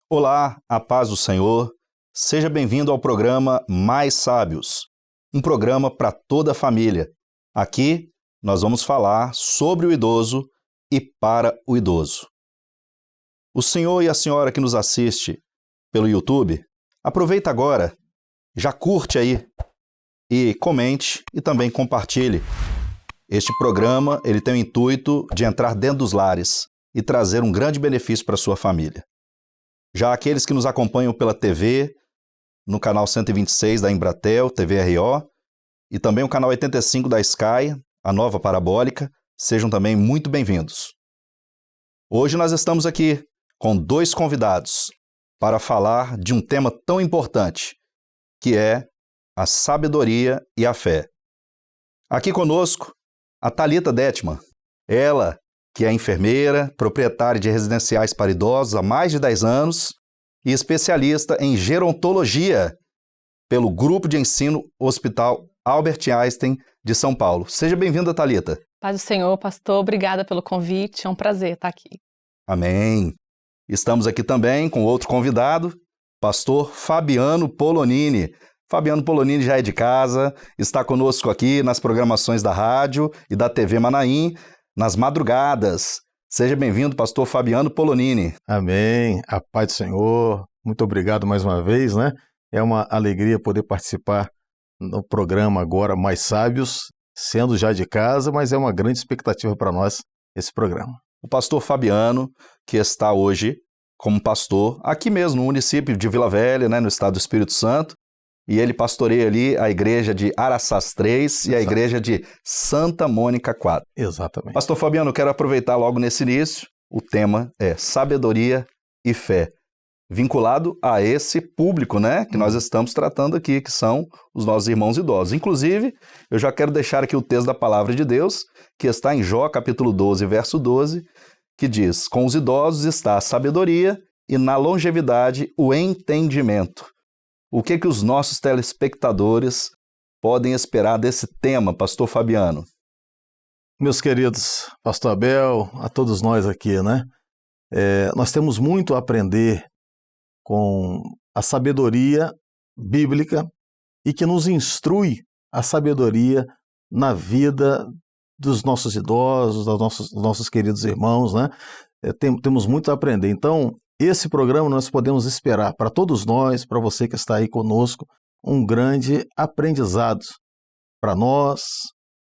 Olá, a paz do Senhor. Seja bem-vindo ao programa Mais Sábios, um programa para toda a família. Aqui nós vamos falar sobre o idoso e para o idoso. O senhor e a senhora que nos assiste pelo YouTube, aproveita agora, já curte aí e comente e também compartilhe. Este programa ele tem o intuito de entrar dentro dos lares e trazer um grande benefício para a sua família. Já aqueles que nos acompanham pela TV, no canal 126 da Embratel, TVRO, e também o canal 85 da Sky, a nova parabólica, sejam também muito bem-vindos. Hoje nós estamos aqui com dois convidados para falar de um tema tão importante, que é a sabedoria e a fé. Aqui conosco, a Thalita Detman, ela que é enfermeira, proprietária de residenciais para idosos há mais de 10 anos e especialista em gerontologia pelo Grupo de Ensino Hospital Albert Einstein de São Paulo. Seja bem-vinda, Thalita. Paz do Senhor, pastor, obrigada pelo convite, é um prazer estar aqui. Amém. Estamos aqui também com outro convidado, pastor Fabiano Polonini. Fabiano Polonini já é de casa, está conosco aqui nas programações da rádio e da TV Manaim, nas madrugadas. Seja bem-vindo, pastor Fabiano Polonini. Amém, a paz do Senhor, muito obrigado mais uma vez, né? É uma alegria poder participar no programa agora Mais Sábios, sendo já de casa, mas é uma grande expectativa para nós esse programa. O pastor Fabiano, que está hoje como pastor aqui mesmo no município de Vila Velha, né, no estado do Espírito Santo, e ele pastoreia ali a igreja de Araçás 3 e a igreja de Santa Mônica 4. Exatamente. Pastor Fabiano, eu quero aproveitar logo nesse início, o tema é sabedoria e fé, vinculado a esse público, né, que nós estamos tratando aqui, que são os nossos irmãos idosos. Inclusive, eu já quero deixar aqui o texto da Palavra de Deus, que está em Jó, capítulo 12, verso 12, que diz: com os idosos está a sabedoria e na longevidade o entendimento. O que os nossos telespectadores podem esperar desse tema, pastor Fabiano? Meus queridos, pastor Abel, a todos nós aqui, né? Nós temos muito a aprender com a sabedoria bíblica e que nos instrui a sabedoria na vida dos nossos idosos, dos nossos queridos irmãos, né? Temos muito a aprender. Então, esse programa nós podemos esperar para todos nós, para você que está aí conosco, um grande aprendizado para nós,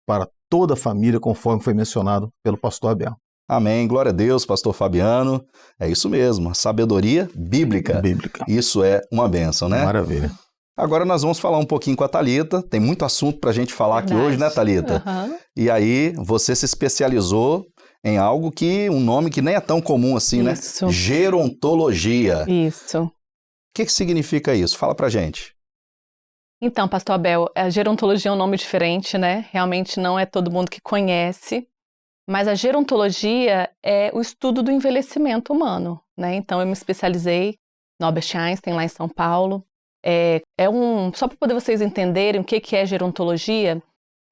para toda a família, conforme foi mencionado pelo pastor Abel. Amém, glória a Deus, pastor Fabiano. É isso mesmo, a sabedoria bíblica. Isso é uma bênção, né? Maravilha. Agora nós vamos falar um pouquinho com a Thalita, tem muito assunto para a gente falar aqui hoje, né, Thalita? Uhum. E aí, você se especializou em algo que, um nome que nem é tão comum assim, Isso. né? Gerontologia. Isso. O que significa isso? Fala pra gente. Então, pastor Abel, a gerontologia é um nome diferente, né? Realmente não é todo mundo que conhece, mas a gerontologia é o estudo do envelhecimento humano, né? Então, eu me especializei no Albert Einstein, lá em São Paulo. Só para poder vocês entenderem o que é gerontologia,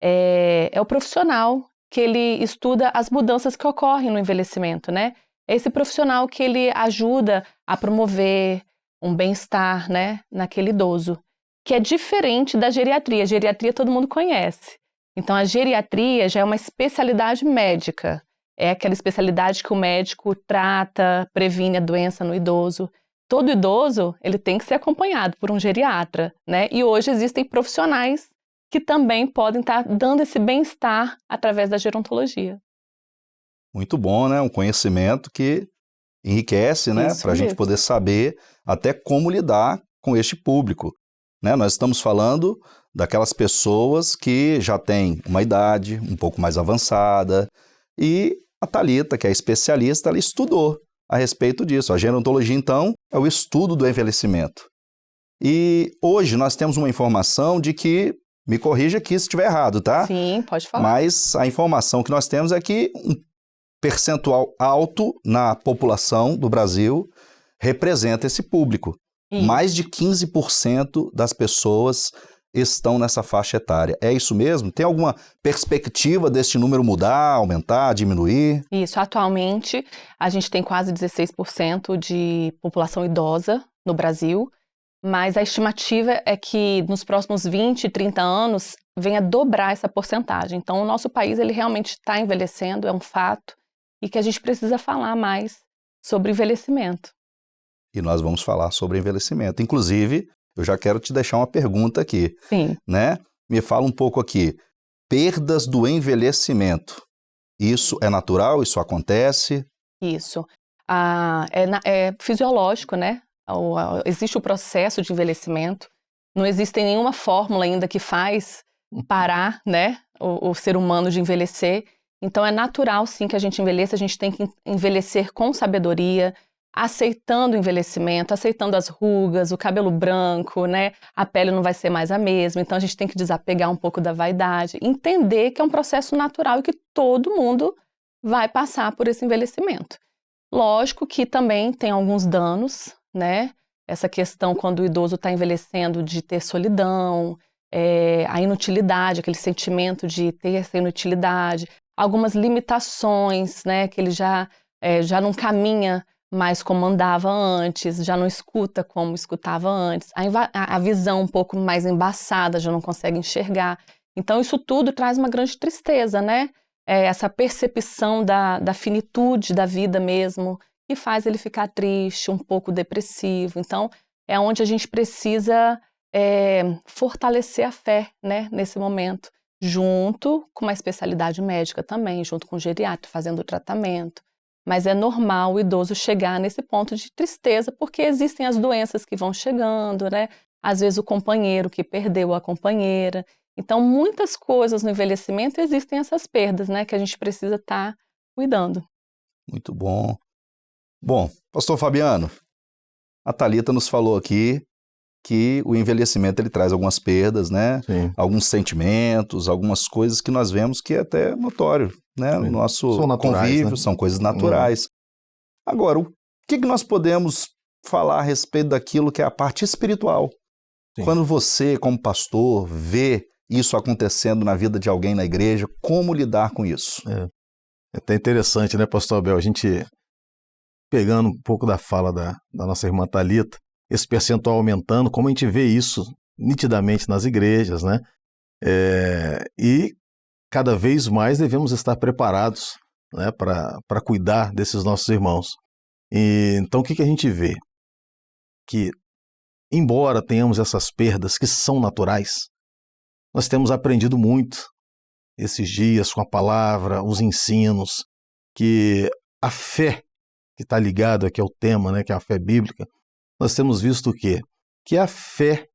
é o profissional que ele estuda as mudanças que ocorrem no envelhecimento, né? É esse profissional que ele ajuda a promover um bem-estar, né, naquele idoso, que é diferente da geriatria. A geriatria todo mundo conhece. Então, a geriatria já é uma especialidade médica. É aquela especialidade que o médico trata, previne a doença no idoso. Todo idoso, ele tem que ser acompanhado por um geriatra, né? E hoje existem profissionais que também podem estar dando esse bem-estar através da gerontologia. Muito bom, né? Um conhecimento que enriquece, né? Para a gente poder saber até como lidar com este público, né? Nós estamos falando daquelas pessoas que já têm uma idade um pouco mais avançada e a Thalita, que é especialista, ela estudou a respeito disso. A gerontologia, então, é o estudo do envelhecimento. E hoje nós temos uma informação de que, me corrija aqui se estiver errado, tá? Sim, pode falar. Mas a informação que nós temos é que um percentual alto na população do Brasil representa esse público. Isso. Mais de 15% das pessoas estão nessa faixa etária. É isso mesmo? Tem alguma perspectiva desse número mudar, aumentar, diminuir? Isso, atualmente a gente tem quase 16% de população idosa no Brasil, mas a estimativa é que nos próximos 20, 30 anos venha dobrar essa porcentagem. Então o nosso país ele realmente está envelhecendo, é um fato, e que a gente precisa falar mais sobre envelhecimento. E nós vamos falar sobre envelhecimento. Inclusive, eu já quero te deixar uma pergunta aqui, Sim. né? Me fala um pouco aqui, perdas do envelhecimento, isso é natural? Isso acontece? Isso. É fisiológico, né? Existe o processo de envelhecimento, não existe nenhuma fórmula ainda que faz parar, né, o ser humano de envelhecer. Então é natural, sim, que a gente envelheça, a gente tem que envelhecer com sabedoria, aceitando o envelhecimento, aceitando as rugas, o cabelo branco, né? A pele não vai ser mais a mesma, então a gente tem que desapegar um pouco da vaidade, entender que é um processo natural e que todo mundo vai passar por esse envelhecimento. Lógico que também tem alguns danos, né? Essa questão quando o idoso está envelhecendo de ter solidão, a inutilidade, aquele sentimento de ter essa inutilidade, algumas limitações, né? Que ele já não caminha mais como andava antes, já não escuta como escutava antes, a visão um pouco mais embaçada, já não consegue enxergar. Então isso tudo traz uma grande tristeza, né? Essa percepção da finitude da vida mesmo, que faz ele ficar triste, um pouco depressivo. Então é onde a gente precisa fortalecer a fé, né? Nesse momento, junto com uma especialidade médica também, junto com o geriatra, fazendo o tratamento. Mas é normal o idoso chegar nesse ponto de tristeza, porque existem as doenças que vão chegando, né? Às vezes o companheiro que perdeu a companheira. Então, muitas coisas no envelhecimento existem essas perdas, né? Que a gente precisa estar cuidando. Muito bom. Bom, pastor Fabiano, a Thalita nos falou aqui que o envelhecimento ele traz algumas perdas, né? Sim. Alguns sentimentos, algumas coisas que nós vemos que é até notório, né? No nosso convívio, né? São coisas naturais. Agora, o que nós podemos falar a respeito daquilo que é a parte espiritual? Sim. Quando você, como pastor, vê isso acontecendo na vida de alguém na igreja, como lidar com isso? É até interessante, né, pastor Abel? A gente, pegando um pouco da fala da nossa irmã Thalita, esse percentual aumentando, como a gente vê isso nitidamente nas igrejas, né? E cada vez mais devemos estar preparados, né, para cuidar desses nossos irmãos. Então, o que a gente vê? Que, embora tenhamos essas perdas que são naturais, nós temos aprendido muito esses dias com a palavra, os ensinos, que a fé que está ligado aqui ao tema, né, que é a fé bíblica, nós temos visto o quê? Que a fé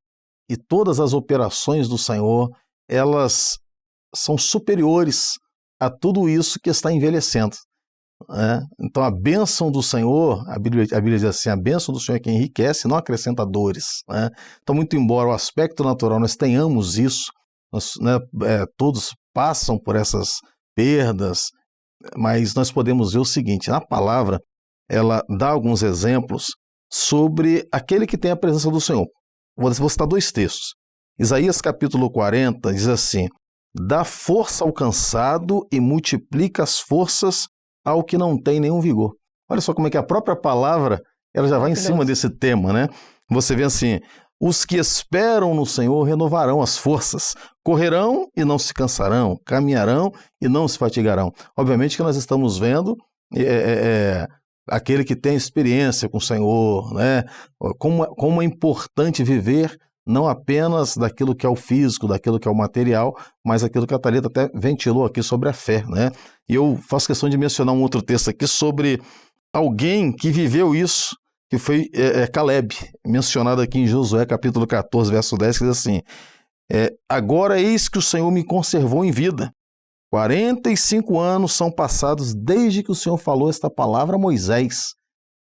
e todas as operações do Senhor, elas são superiores a tudo isso que está envelhecendo, né? Então a bênção do Senhor, a Bíblia diz assim, a bênção do Senhor é que enriquece, não acrescenta dores, né? Então, muito embora o aspecto natural nós tenhamos isso, todos passam por essas perdas, mas nós podemos ver o seguinte, na palavra, ela dá alguns exemplos sobre aquele que tem a presença do Senhor. Vou citar 2 textos. Isaías capítulo 40 diz assim, dá força ao cansado e multiplica as forças ao que não tem nenhum vigor. Olha só como é que a própria palavra ela já vai em cima desse tema, né? Você vê assim, os que esperam no Senhor renovarão as forças, correrão e não se cansarão, caminharão e não se fatigarão. Obviamente que nós estamos vendo aquele que tem experiência com o Senhor, né? Como é importante viver não apenas daquilo que é o físico, daquilo que é o material, mas aquilo que a Thalita até ventilou aqui sobre a fé, né? E eu faço questão de mencionar um outro texto aqui sobre alguém que viveu isso, que foi Caleb, mencionado aqui em Josué capítulo 14, verso 10, que diz assim, agora eis que o Senhor me conservou em vida, 45 anos são passados desde que o Senhor falou esta palavra a Moisés.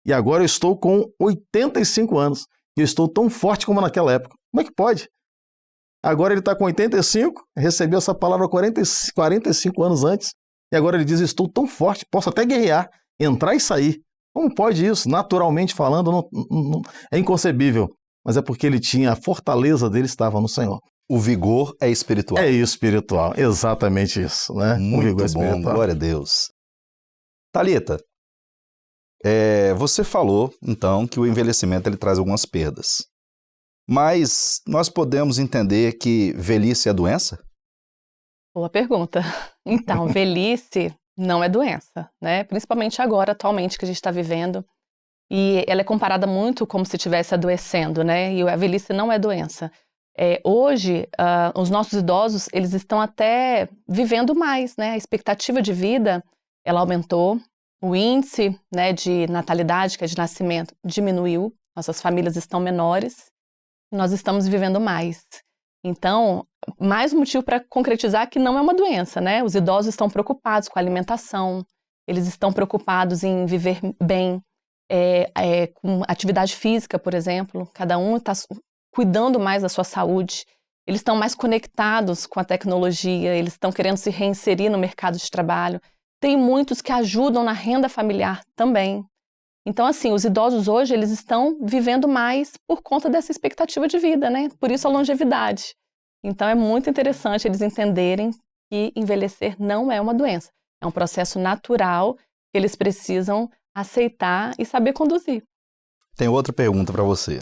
E agora eu estou com 85 anos. E eu estou tão forte como naquela época. Como é que pode? Agora ele está com 85, recebeu essa palavra 45 anos antes. E agora ele diz, estou tão forte, posso até guerrear, entrar e sair. Como pode isso? Naturalmente falando, é inconcebível. Mas é porque ele tinha, a fortaleza dele estava no Senhor. O vigor é espiritual. É espiritual, exatamente isso, né? O vigor Muito bom, espiritual. glória a Deus. Thalita, você falou, então, que o envelhecimento ele traz algumas perdas. Mas nós podemos entender que velhice é doença? Boa pergunta. Então, velhice não é doença, né? Principalmente agora, atualmente, que a gente está vivendo. E ela é comparada muito como se estivesse adoecendo, né? E a velhice não é doença. Hoje, os nossos idosos, eles estão até vivendo mais, né? A expectativa de vida, ela aumentou. O índice, né, de natalidade, que é de nascimento, diminuiu. Nossas famílias estão menores. Nós estamos vivendo mais. Então, mais um motivo para concretizar que não é uma doença, né? Os idosos estão preocupados com a alimentação, eles estão preocupados em viver bem, com atividade física, por exemplo. Cada um está cuidando mais da sua saúde. Eles estão mais conectados com a tecnologia, eles estão querendo se reinserir no mercado de trabalho. Tem muitos que ajudam na renda familiar também. Então, assim, os idosos hoje, eles estão vivendo mais por conta dessa expectativa de vida, né? Por isso a longevidade. Então, é muito interessante eles entenderem que envelhecer não é uma doença. É um processo natural que eles precisam aceitar e saber conduzir. Tem outra pergunta para você.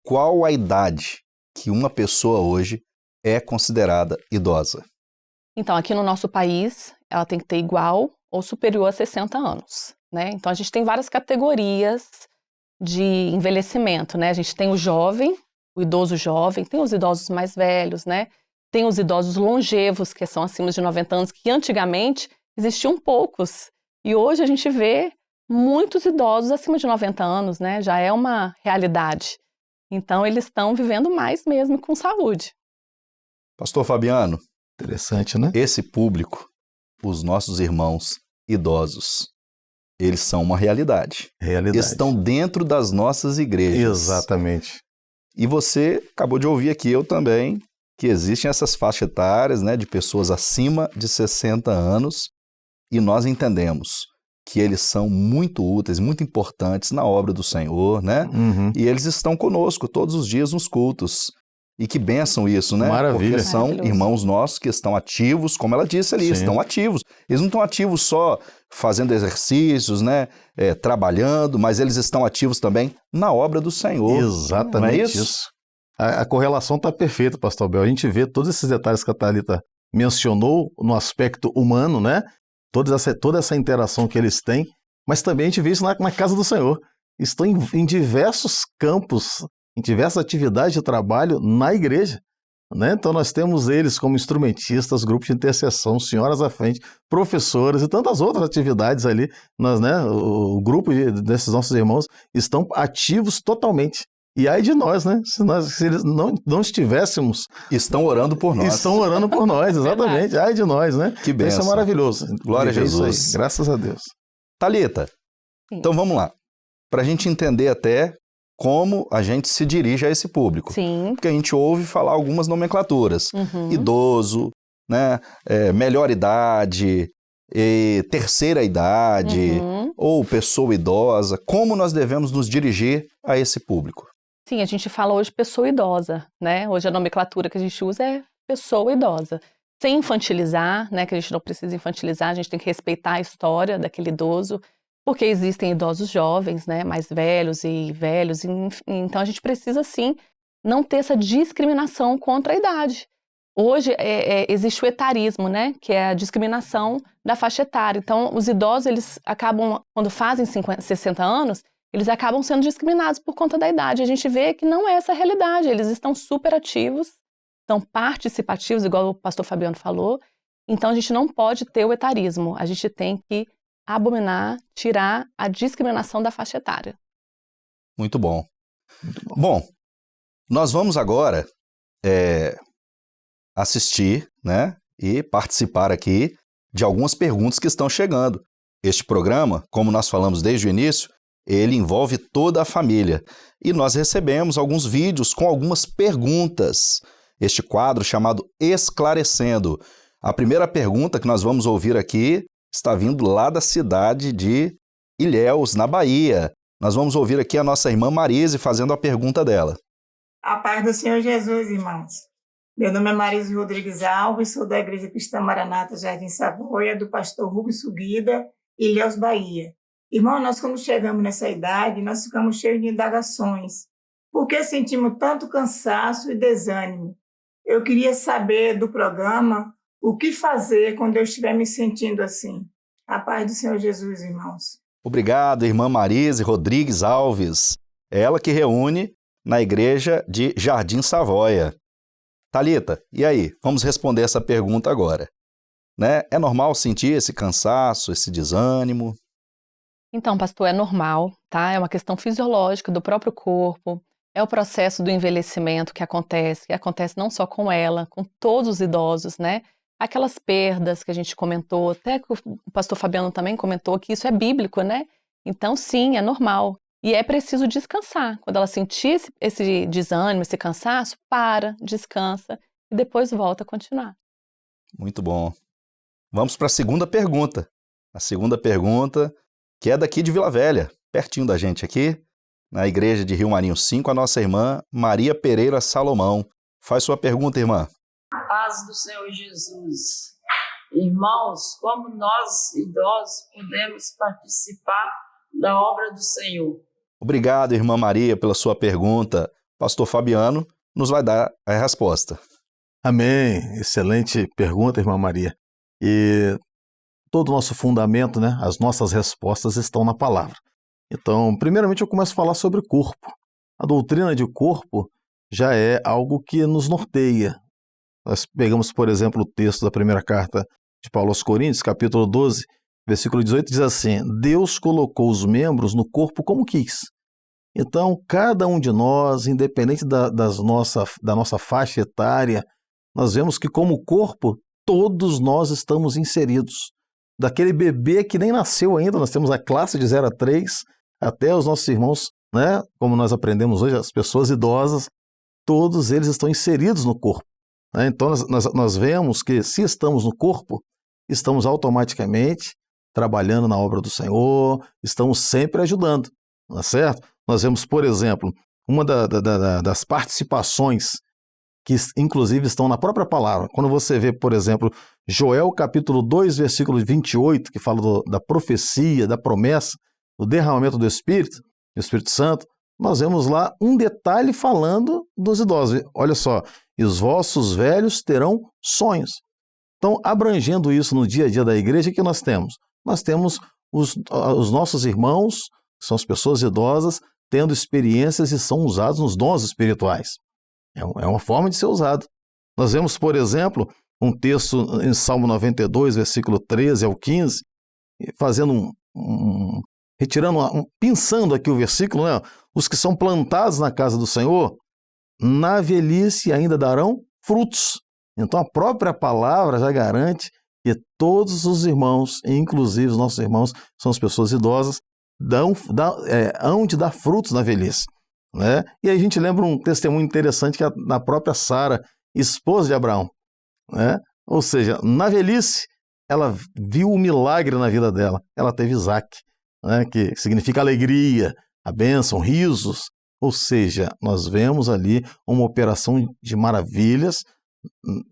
Qual a idade que uma pessoa hoje é considerada idosa? Então, aqui no nosso país, ela tem que ter igual ou superior a 60 anos, né? Então, a gente tem várias categorias de envelhecimento, né? A gente tem o jovem, o idoso jovem, tem os idosos mais velhos, né? Tem os idosos longevos, que são acima de 90 anos, que antigamente existiam poucos. E hoje a gente vê muitos idosos acima de 90 anos, né? Já é uma realidade. Então, eles estão vivendo mais mesmo com saúde. Pastor Fabiano, Interessante, né? esse público, os nossos irmãos idosos, eles são uma realidade. Realidade. Estão dentro das nossas igrejas. Exatamente. E você acabou de ouvir aqui, eu também, que existem essas faixas etárias, né, de pessoas acima de 60 anos, e nós entendemos que eles são muito úteis, muito importantes na obra do Senhor, né? Uhum. E eles estão conosco todos os dias nos cultos. E que bênção isso, né? Maravilha. Porque são Maravilhoso. irmãos nossos que estão ativos, como ela disse ali, Sim. estão ativos. Eles não estão ativos só fazendo exercícios, né? Trabalhando, mas eles estão ativos também na obra do Senhor. Exatamente Não é isso? isso. A correlação está perfeita, Pastor Bel. A gente vê todos esses detalhes que a Thalita mencionou no aspecto humano, né? Toda essa interação que eles têm, mas também a gente vê isso na casa do Senhor. Estão em diversos campos, em diversas atividades de trabalho na igreja, né? Então nós temos eles como instrumentistas, grupos de intercessão, senhoras à frente, professores e tantas outras atividades ali. Nós, né, o grupo desses nossos irmãos estão ativos totalmente. E aí de nós, né? Se eles não estivéssemos... Estão orando por nós. Estão orando por nós, exatamente. Ai de nós, né? Que bênção. Isso é maravilhoso. Glória a Viver isso aí, Jesus. graças a Deus. Thalita, Sim. então vamos lá. Para a gente entender até como a gente se dirige a esse público. Sim. Porque a gente ouve falar algumas nomenclaturas. Uhum. Idoso, né? Melhor idade, terceira idade, Uhum. ou pessoa idosa. Como nós devemos nos dirigir a esse público? Sim, a gente fala hoje pessoa idosa, né? Hoje a nomenclatura que a gente usa é pessoa idosa. Sem infantilizar, né? Que a gente não precisa infantilizar, a gente tem que respeitar a história daquele idoso, porque existem idosos jovens, né? Mais velhos, então a gente precisa, sim, não ter essa discriminação contra a idade. Hoje existe o etarismo, né? Que é a discriminação da faixa etária. Então, os idosos, eles acabam, quando fazem 60 anos, eles acabam sendo discriminados por conta da idade. A gente vê que não é essa a realidade. Eles estão super ativos, estão participativos, igual o pastor Fabiano falou. Então, a gente não pode ter o etarismo. A gente tem que abominar, tirar a discriminação da faixa etária. Muito bom. Bom, nós vamos agora assistir, né, e participar aqui de algumas perguntas que estão chegando. Este programa, como nós falamos desde o início, ele envolve toda a família. E nós recebemos alguns vídeos com algumas perguntas. Este quadro chamado Esclarecendo. A primeira pergunta que nós vamos ouvir aqui está vindo lá da cidade de Ilhéus, na Bahia. Nós vamos ouvir aqui a nossa irmã Marise fazendo a pergunta dela. A paz do Senhor Jesus, irmãos. Meu nome é Marisa Rodrigues Alves, sou da Igreja Cristã Maranata Jardim Savoia, do pastor Rubens Suguida, Ilhéus, Bahia. Irmão, nós quando chegamos nessa idade, nós ficamos cheios de indagações. Por que sentimos tanto cansaço e desânimo? Eu queria saber do programa o que fazer quando eu estiver me sentindo assim. A paz do Senhor Jesus, irmãos. Obrigado, irmã Marise Rodrigues Alves. É ela que reúne na igreja de Jardim Savoia. Talita, e aí? Vamos responder essa pergunta agora. Né? É normal sentir esse cansaço, esse desânimo? Então, pastor, é normal, tá? É uma questão fisiológica do próprio corpo. É o processo do envelhecimento que acontece não só com ela, com todos os idosos, né? Aquelas perdas que a gente comentou, até que o pastor Fabiano também comentou que isso é bíblico, né? Então, sim, é normal. E é preciso descansar. Quando ela sentir esse desânimo, esse cansaço, para, descansa e depois volta a continuar. Muito bom. Vamos para a segunda pergunta. A segunda pergunta, que é daqui de Vila Velha, pertinho da gente aqui, na igreja de Rio Marinho 5, a nossa irmã Maria Pereira Salomão. Faz sua pergunta, irmã. Paz do Senhor Jesus. Irmãos, como nós, idosos, podemos participar da obra do Senhor? Obrigado, irmã Maria, pela sua pergunta. Pastor Fabiano nos vai dar a resposta. Amém. Excelente pergunta, irmã Maria. E todo o nosso fundamento, né, as nossas respostas estão na palavra. Então, primeiramente eu começo a falar sobre corpo. A doutrina de corpo já é algo que nos norteia. Nós pegamos, por exemplo, o texto da primeira carta de Paulo aos Coríntios, capítulo 12, versículo 18, diz assim: Deus colocou os membros no corpo como quis. Então, cada um de nós, independente da nossa faixa etária, nós vemos que como corpo, todos nós estamos inseridos. Daquele bebê que nem nasceu ainda, nós temos a classe de 0 a 3, até os nossos irmãos, né, como nós aprendemos hoje, as pessoas idosas, todos eles estão inseridos no corpo. Né? Então, nós vemos que se estamos no corpo, estamos automaticamente trabalhando na obra do Senhor, estamos sempre ajudando, não é certo? Nós vemos, por exemplo, uma das participações que inclusive estão na própria palavra. Quando você vê, por exemplo, Joel capítulo 2, versículo 28, que fala da profecia, da promessa, do derramamento do Espírito Santo, nós vemos lá um detalhe falando dos idosos. Olha só, e os vossos velhos terão sonhos. Então, abrangendo isso no dia a dia da igreja, o que nós temos? Nós temos os nossos irmãos, que são as pessoas idosas, tendo experiências e são usados nos dons espirituais. É uma forma de ser usado. Nós vemos, por exemplo, um texto em Salmo 92, versículo 13 ao 15, fazendo pensando aqui o versículo, né? Os que são plantados na casa do Senhor, na velhice ainda darão frutos. Então a própria palavra já garante que todos os irmãos, inclusive os nossos irmãos, são as pessoas idosas, hão de dar frutos na velhice. Né? E aí a gente lembra um testemunho interessante que é da própria Sara, esposa de Abraão. Né? Ou seja, na velhice, ela viu o milagre na vida dela. Ela teve Isaac, né? Que significa alegria, a bênção, risos. Ou seja, nós vemos ali uma operação de maravilhas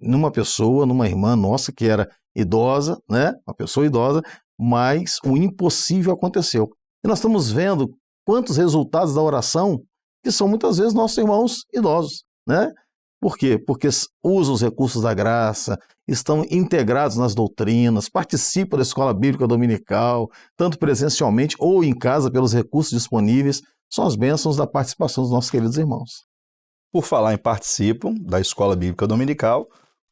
numa pessoa, numa irmã nossa que era idosa, né? Uma pessoa idosa, mas o impossível aconteceu. E nós estamos vendo quantos resultados da oração que são muitas vezes nossos irmãos idosos, né? Por quê? Porque usam os recursos da graça, estão integrados nas doutrinas, participam da escola bíblica dominical, tanto presencialmente ou em casa pelos recursos disponíveis. São as bênçãos da participação dos nossos queridos irmãos. Por falar em participam da escola bíblica dominical,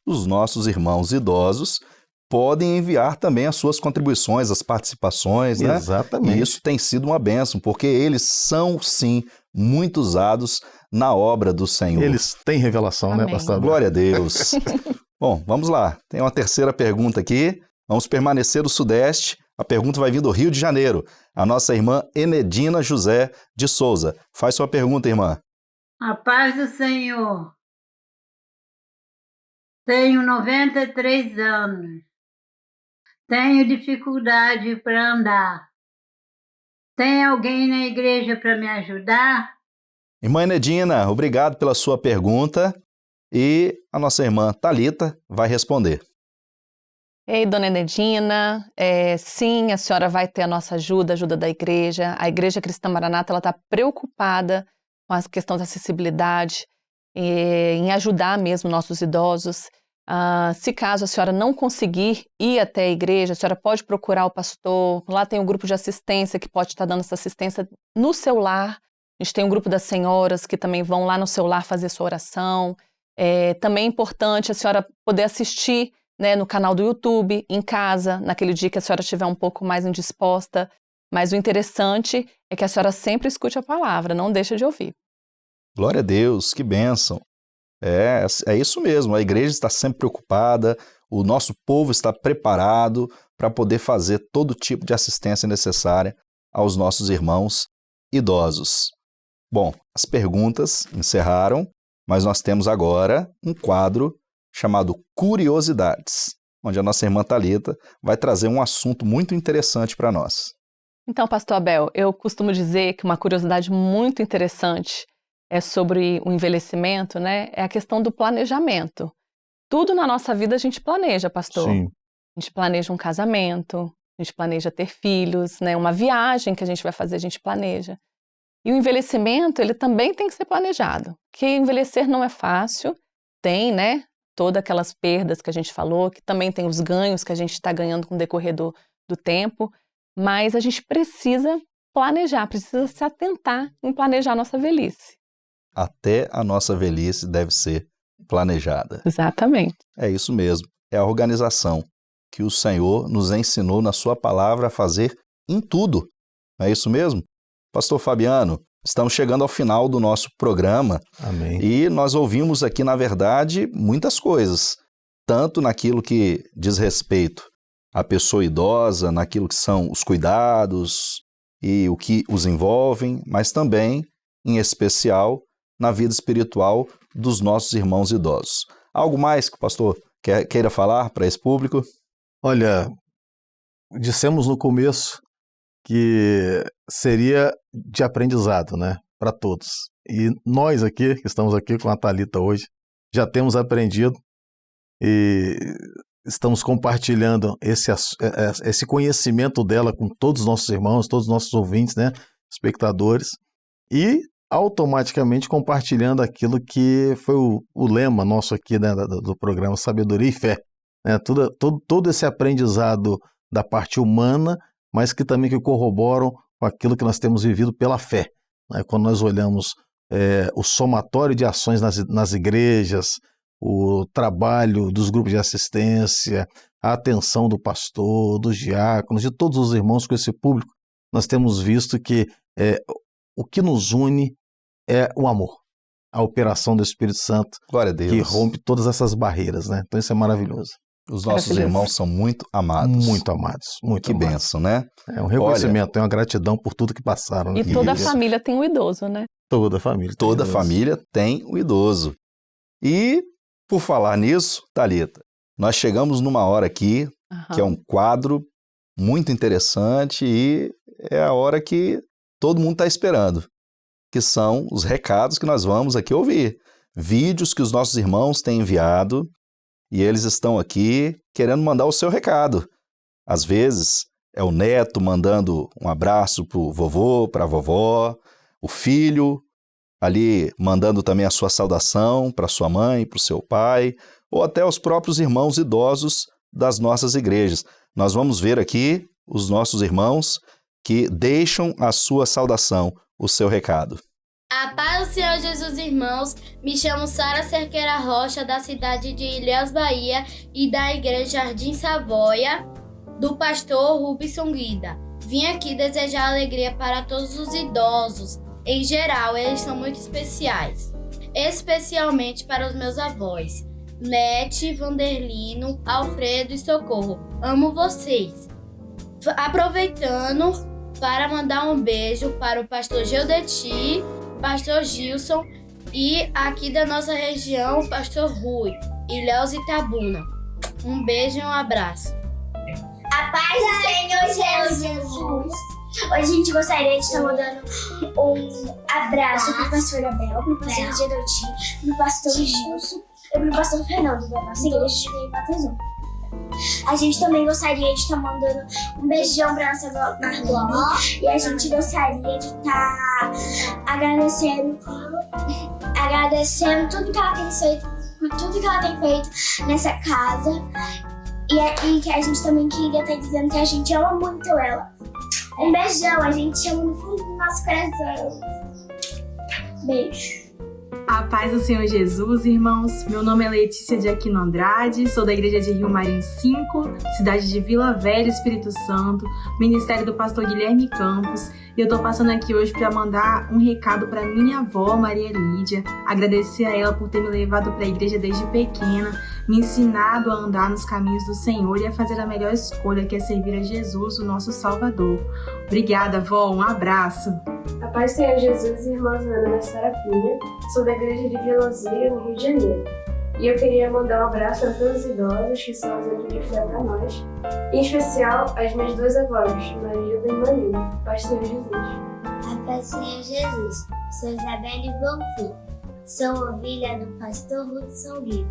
os nossos irmãos idosos podem enviar também as suas contribuições, as participações, né? Exatamente. E isso tem sido uma bênção, porque eles são, sim, muito usados na obra do Senhor. Eles têm revelação, Amém. né, pastor? Glória a Deus. Bom, vamos lá. Tem uma terceira pergunta aqui. Vamos permanecer no Sudeste. A pergunta vai vir do Rio de Janeiro. A nossa irmã Enedina José de Souza. Faz sua pergunta, irmã. A paz do Senhor. Tenho 93 anos. Tenho dificuldade para andar. Tem alguém na igreja para me ajudar? Irmã Enedina, obrigado pela sua pergunta. e a nossa irmã Thalita vai responder. Ei, dona Enedina, sim, a senhora vai ter a nossa ajuda, a ajuda da igreja. A Igreja Cristã Maranata está preocupada com a questão da acessibilidade, em ajudar mesmo nossos idosos. Se caso a senhora não conseguir ir até a igreja, a senhora pode procurar o pastor. Lá tem um grupo de assistência que pode estar dando essa assistência no seu lar. A gente tem um grupo das senhoras que também vão lá no seu lar fazer sua oração. Também é importante a senhora poder assistir, né, no canal do YouTube, em casa, naquele dia que a senhora estiver um pouco mais indisposta. Mas o interessante é que a senhora sempre escute a palavra, não deixa de ouvir. Glória a Deus, que bênção. É isso mesmo, a igreja está sempre preocupada, o nosso povo está preparado para poder fazer todo tipo de assistência necessária aos nossos irmãos idosos. Bom, as perguntas encerraram, mas nós temos agora um quadro chamado Curiosidades, onde a nossa irmã Thalita vai trazer um assunto muito interessante para nós. Então, pastor Abel, eu costumo dizer que uma curiosidade muito interessante sobre o envelhecimento, né? É a questão do planejamento. Tudo na nossa vida a gente planeja, pastor. Sim. A gente planeja um casamento, a gente planeja ter filhos, né? Uma viagem que a gente vai fazer, a gente planeja. E o envelhecimento, ele também tem que ser planejado. Porque envelhecer não é fácil, tem, né? Todas aquelas perdas que a gente falou, que também tem os ganhos que a gente está ganhando com o decorrer do tempo, mas a gente precisa planejar, precisa se atentar em planejar a nossa velhice. Até a nossa velhice deve ser planejada. Exatamente. É isso mesmo, é a organização que o Senhor nos ensinou na sua palavra a fazer em tudo. Não é isso mesmo? Pastor Fabiano, estamos chegando ao final do nosso programa. Amém. E nós ouvimos aqui, na verdade, muitas coisas, tanto naquilo que diz respeito à pessoa idosa, naquilo que são os cuidados e o que os envolvem, mas também, em especial, na vida espiritual dos nossos irmãos idosos. Algo mais que o pastor queira falar para esse público? Olha, dissemos no começo que seria de aprendizado, né, para todos. E nós aqui, que estamos aqui com a Thalita hoje, já temos aprendido e estamos compartilhando esse conhecimento dela com todos os nossos irmãos, todos os nossos ouvintes, né, espectadores, e automaticamente compartilhando aquilo que foi o lema nosso aqui, né, do programa Sabedoria e Fé. Né, todo esse aprendizado da parte humana, mas que também corroboram com aquilo que nós temos vivido pela fé. Né, quando nós olhamos o somatório de ações nas igrejas, o trabalho dos grupos de assistência, a atenção do pastor, dos diáconos, de todos os irmãos com esse público, nós temos visto que o que nos une é o amor, a operação do Espírito Santo, Glória a Deus, que rompe todas essas barreiras, né? Então isso é maravilhoso. Os nossos irmãos são muito amados. Muito amados, muito Que amados. bênção, né? É um reconhecimento, é uma gratidão por tudo que passaram. Né? E toda a Isso. família tem um idoso, né? Toda a família. Toda a família tem o idoso. E, por falar nisso, Thalita, nós chegamos numa hora aqui, que é um quadro muito interessante e é a hora que todo mundo está esperando, que são os recados que nós vamos aqui ouvir. Vídeos que os nossos irmãos têm enviado e eles estão aqui querendo mandar o seu recado. Às vezes é o neto mandando um abraço para o vovô, para a vovó, o filho ali mandando também a sua saudação para sua mãe, para o seu pai, ou até os próprios irmãos idosos das nossas igrejas. Nós vamos ver aqui os nossos irmãos que deixam a sua saudação, o seu recado. A paz do Senhor Jesus, irmãos. Me chamo Sara Cerqueira Rocha, da cidade de Ilhéus, Bahia, e da Igreja Jardim Savoia, do pastor Rubson Guida. Vim aqui desejar alegria para todos os idosos. Em geral, eles são muito especiais. Especialmente para os meus avós, Nete, Vanderlino, Alfredo e Socorro. Amo vocês. Aproveitando para mandar um beijo para o pastor Geodeti, pastor Gilson e aqui da nossa região, o pastor Rui, Ilhéus e Itabuna. Um beijo e um abraço. A paz do Senhor Jesus. Hoje a gente gostaria de estar mandando um abraço para o pastor Abel, para o pastor Geodeti, para o pastor Gilson, e para o pastor Fernando, da nossa igreja de Cleveland. A gente também gostaria de estar mandando um beijão para nossa Marlene. E a gente gostaria de estar agradecendo tudo que ela tem feito, por tudo que ela tem feito nessa casa. E que a gente também queria estar dizendo que a gente ama muito ela. Um beijão, a gente ama no fundo do nosso coração. Beijo. A paz do Senhor Jesus, irmãos. Meu nome é Letícia de Aquino Andrade, sou da Igreja de Rio Marinho 5, cidade de Vila Velha, Espírito Santo, ministério do pastor Guilherme Campos. E eu tô passando aqui hoje para mandar um recado para minha avó, Maria Lídia, agradecer a ela por ter me levado para a igreja desde pequena, me ensinado a andar nos caminhos do Senhor e a fazer a melhor escolha, que é servir a Jesus, o nosso Salvador. Obrigada, avó, um abraço. A paz do Senhor Jesus, irmãos, meu nome é Sara Pinha, sou da igreja de Vila Osírio, no Rio de Janeiro. E eu queria mandar um abraço para todos os idosos que são exemplo de fé para nós, em especial as minhas duas avós, Marilda e Marina. Paz do Senhor Jesus. A paz do Senhor Jesus, sou Isabelle Bonfim, sou ovelha do pastor Hudson Guida,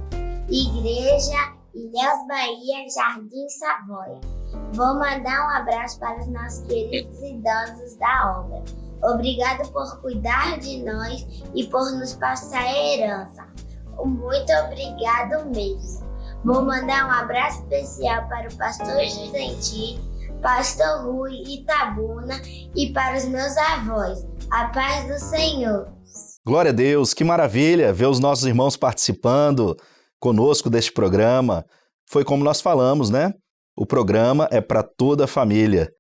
igreja Ilhéus Bahia, Jardim Savoia. Vou mandar um abraço para os nossos queridos idosos da obra. Obrigado por cuidar de nós e por nos passar a herança. Muito obrigado mesmo. Vou mandar um abraço especial para o pastor Judentir, pastor Rui Itabuna e para os meus avós. A paz do Senhor. Glória a Deus, que maravilha ver os nossos irmãos participando conosco deste programa. Foi como nós falamos, né? O programa é para toda a família.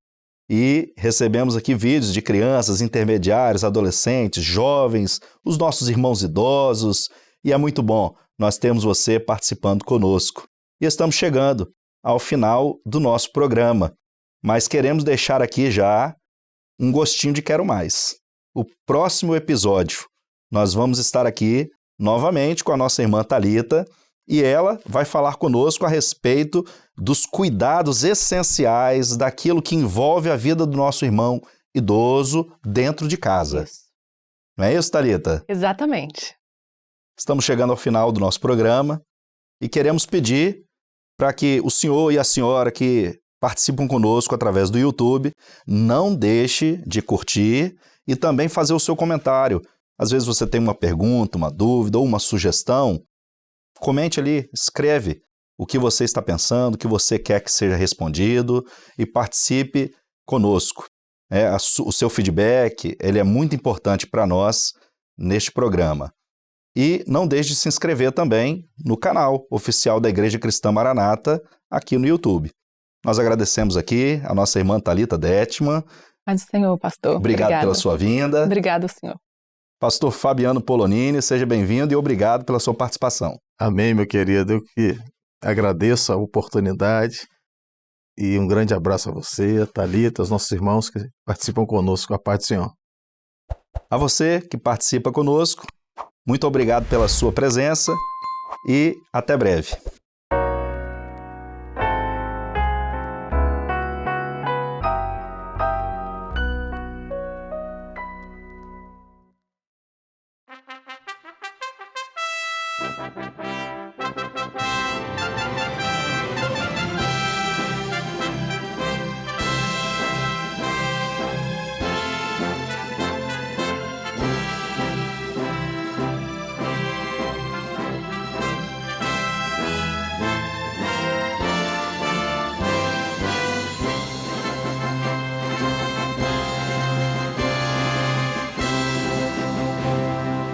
E recebemos aqui vídeos de crianças, intermediários, adolescentes, jovens, os nossos irmãos idosos. E é muito bom nós termos você participando conosco. E estamos chegando ao final do nosso programa. Mas queremos deixar aqui já um gostinho de quero mais. O próximo episódio, nós vamos estar aqui novamente com a nossa irmã Thalita e ela vai falar conosco a respeito dos cuidados essenciais daquilo que envolve a vida do nosso irmão idoso dentro de casa. Isso. Não é isso, Thalita? Exatamente. Estamos chegando ao final do nosso programa e queremos pedir para que o senhor e a senhora que participam conosco através do YouTube não deixe de curtir e também fazer o seu comentário. Às vezes você tem uma pergunta, uma dúvida ou uma sugestão, comente ali, escreve o que você está pensando, o que você quer que seja respondido e participe conosco. O seu feedback ele é muito importante para nós neste programa. E não deixe de se inscrever também no canal oficial da Igreja Cristã Maranata aqui no YouTube. Nós agradecemos aqui a nossa irmã Thalita Detman. Paz do Senhor, pastor. Obrigado pela sua vinda. Obrigado, senhor. Pastor Fabiano Polonini, seja bem-vindo e obrigado pela sua participação. Amém, meu querido. Eu que agradeço a oportunidade e um grande abraço a você, a Thalita, aos nossos irmãos que participam conosco. A paz do Senhor. A você que participa conosco, muito obrigado pela sua presença e até breve.